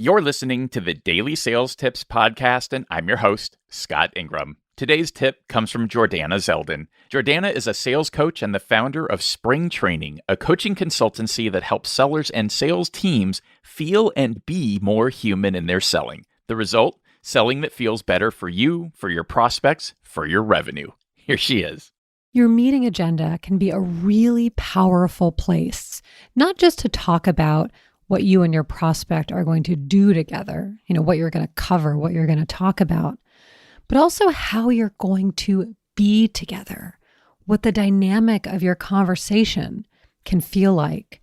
You're listening to the Daily Sales Tips podcast, and I'm your host, Scott Ingram. Today's tip comes from Jordana Zeldin. Jordana is a sales coach and the founder of Spring Training, a coaching consultancy that helps sellers and sales teams feel and be more human in their selling. The result? Selling that feels better for you, for your prospects, for your revenue. Here she is. Your meeting agenda can be a really powerful place, not just to talk about what you and your prospect are going to do together, what you're going to cover, what you're going to talk about, but also how you're going to be together, what the dynamic of your conversation can feel like.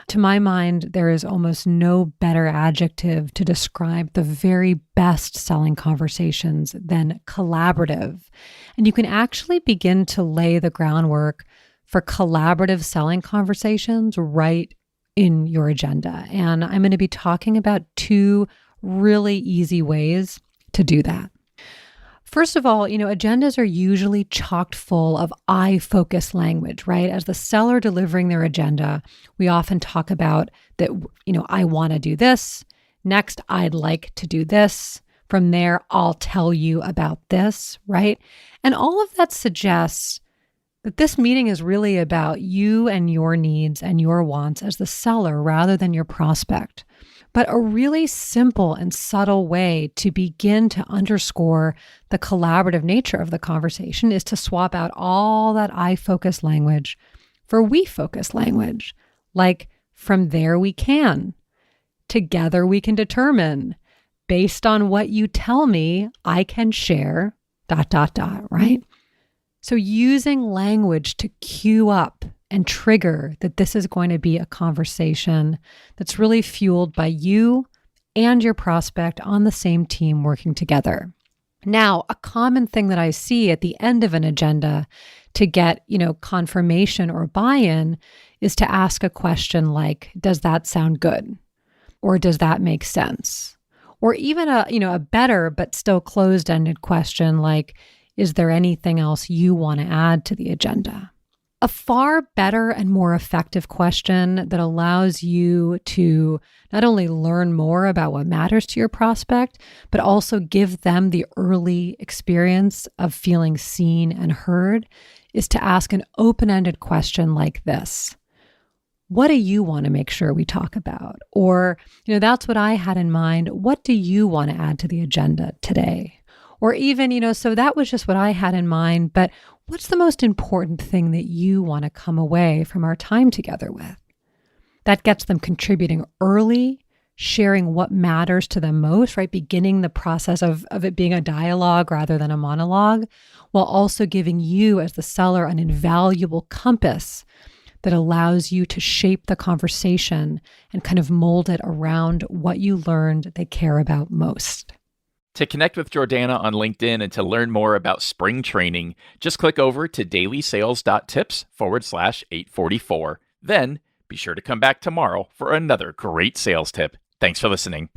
To my mind, there is almost no better adjective to describe the very best selling conversations than collaborative. And you can actually begin to lay the groundwork for collaborative selling conversations right in your agenda. And I'm going to be talking about two really easy ways to do that. First of all, agendas are usually chocked full of I-focused language, right? As the seller delivering their agenda, we often talk about that, I want to do this. Next, I'd like to do this. From there, I'll tell you about this, right? And all of that suggests that this meeting is really about you and your needs and your wants as the seller rather than your prospect. But a really simple and subtle way to begin to underscore the collaborative nature of the conversation is to swap out all that I-focused language for we-focused language, like from there we can, together we can determine, based on what you tell me, I can share, ... right? So using language to cue up and trigger that this is going to be a conversation that's really fueled by you and your prospect on the same team working together. Now, a common thing that I see at the end of an agenda to get, confirmation or buy-in is to ask a question like, does that sound good? Or does that make sense? Or even a better but still closed-ended question like, is there anything else you want to add to the agenda? A far better and more effective question that allows you to not only learn more about what matters to your prospect, but also give them the early experience of feeling seen and heard is to ask an open-ended question like this. What do you want to make sure we talk about? Or, that's what I had in mind. What do you want to add to the agenda today? Or even, so that was just what I had in mind, but what's the most important thing that you want to come away from our time together with? That gets them contributing early, sharing what matters to them most, right? Beginning the process of it being a dialogue rather than a monologue, while also giving you as the seller an invaluable compass that allows you to shape the conversation and kind of mold it around what you learned they care about most. To connect with Jordana on LinkedIn and to learn more about Spring Training, just click over to DailySales.Tips/844. Then be sure to come back tomorrow for another great sales tip. Thanks for listening.